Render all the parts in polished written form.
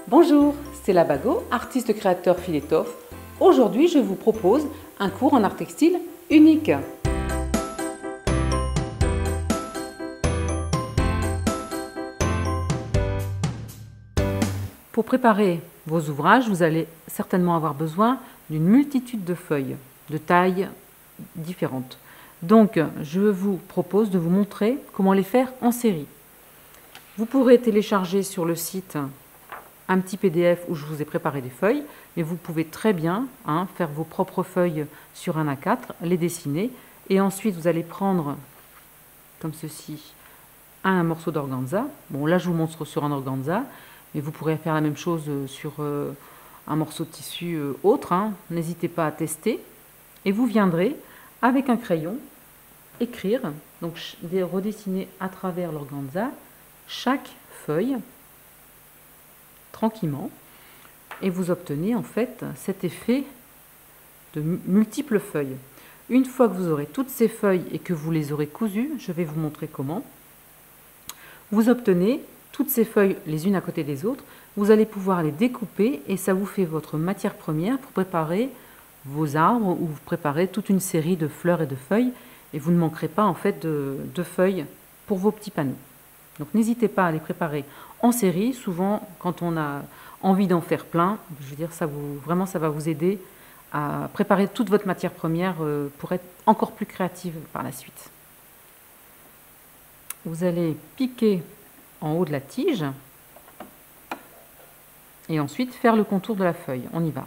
Bonjour, c'est la Bago, artiste créateur fil étoffe. Aujourd'hui, je vous propose un cours en art textile unique. Pour préparer vos ouvrages, vous allez certainement avoir besoin d'une multitude de feuilles, de tailles différentes. Donc, je vous propose de vous montrer comment les faire en série. Vous pourrez télécharger sur le site un petit PDF où je vous ai préparé des feuilles, mais vous pouvez très bien faire vos propres feuilles sur un A4, les dessiner, et ensuite vous allez prendre, comme ceci, un morceau d'organza. Bon, là je vous montre sur un organza, mais vous pourrez faire la même chose sur un morceau de tissu autre. N'hésitez pas à tester. Et vous viendrez, avec un crayon, écrire, donc redessiner à travers l'organza chaque feuille, tranquillement, et vous obtenez en fait cet effet de multiples feuilles. Une fois que vous aurez toutes ces feuilles et que vous les aurez cousues, je vais vous montrer comment, vous obtenez toutes ces feuilles les unes à côté des autres, vous allez pouvoir les découper et ça vous fait votre matière première pour préparer vos arbres ou vous préparez toute une série de fleurs et de feuilles et vous ne manquerez pas en fait de feuilles pour vos petits panneaux. Donc n'hésitez pas à les préparer en série. Souvent, quand on a envie d'en faire plein, je veux dire, vraiment, ça va vous aider à préparer toute votre matière première pour être encore plus créative par la suite. Vous allez piquer en haut de la tige et ensuite faire le contour de la feuille. On y va.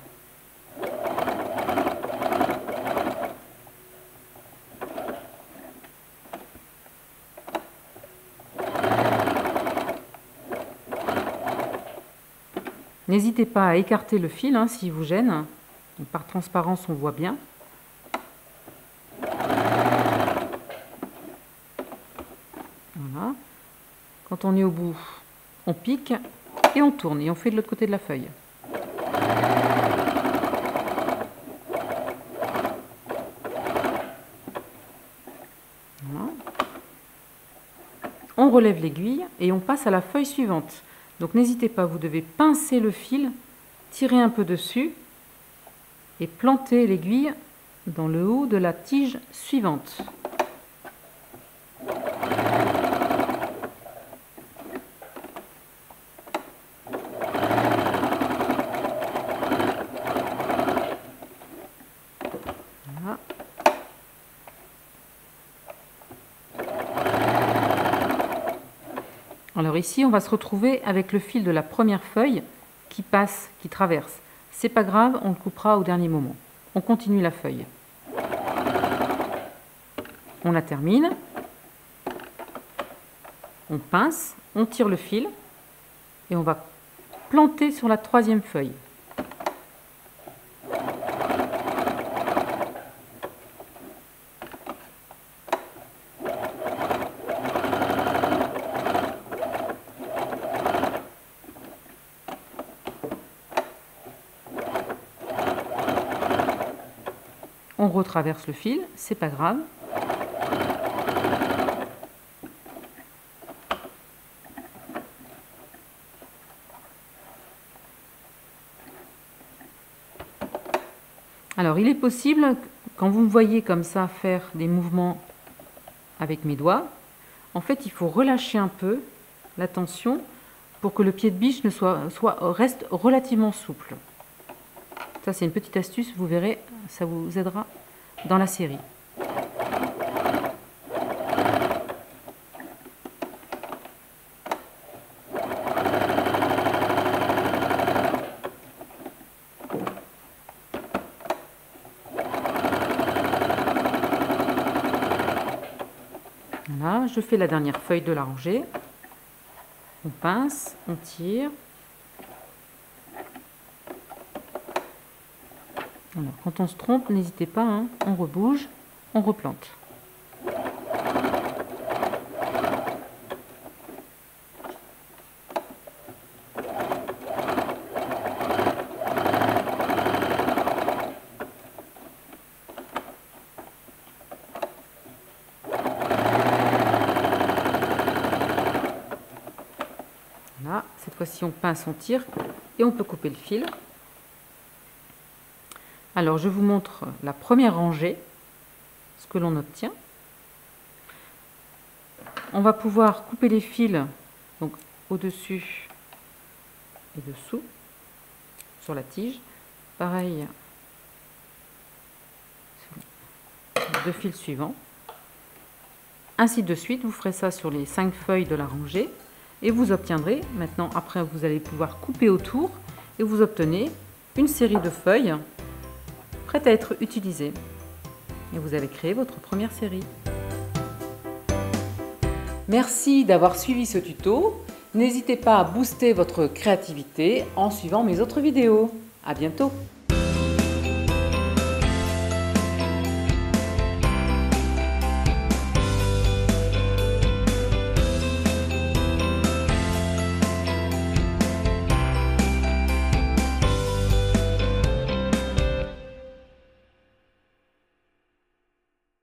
N'hésitez pas à écarter le fil s'il vous gêne. Donc, par transparence, on voit bien. Voilà. Quand on est au bout, on pique et on tourne et on fait de l'autre côté de la feuille. Voilà. On relève l'aiguille et on passe à la feuille suivante. Donc n'hésitez pas, vous devez pincer le fil, tirer un peu dessus et planter l'aiguille dans le haut de la tige suivante. Voilà. Alors ici, on va se retrouver avec le fil de la première feuille qui passe, qui traverse. C'est pas grave, on le coupera au dernier moment. On continue la feuille. On la termine. On pince, on tire le fil et on va planter sur la troisième feuille. On retraverse le fil, c'est pas grave. Alors, il est possible, quand vous me voyez comme ça faire des mouvements avec mes doigts, en fait, il faut relâcher un peu la tension pour que le pied de biche reste relativement souple. Ça, c'est une petite astuce, vous verrez, ça vous aidera dans la série. Voilà, je fais la dernière feuille de la rangée. On pince, on tire. Alors, quand on se trompe, n'hésitez pas, on rebouge, on replante. fois-ci, on pince, on tire et on peut couper le fil. Alors, je vous montre la première rangée, ce que l'on obtient. On va pouvoir couper les fils donc au-dessus et dessous sur la tige. Pareil, sur les 2 fils suivants. Ainsi de suite, vous ferez ça sur les 5 feuilles de la rangée et vous obtiendrez, maintenant après vous allez pouvoir couper autour et vous obtenez une série de feuilles prêtes à être utilisées. Et vous avez créé votre première série. Merci d'avoir suivi ce tuto. N'hésitez pas à booster votre créativité en suivant mes autres vidéos. À bientôt!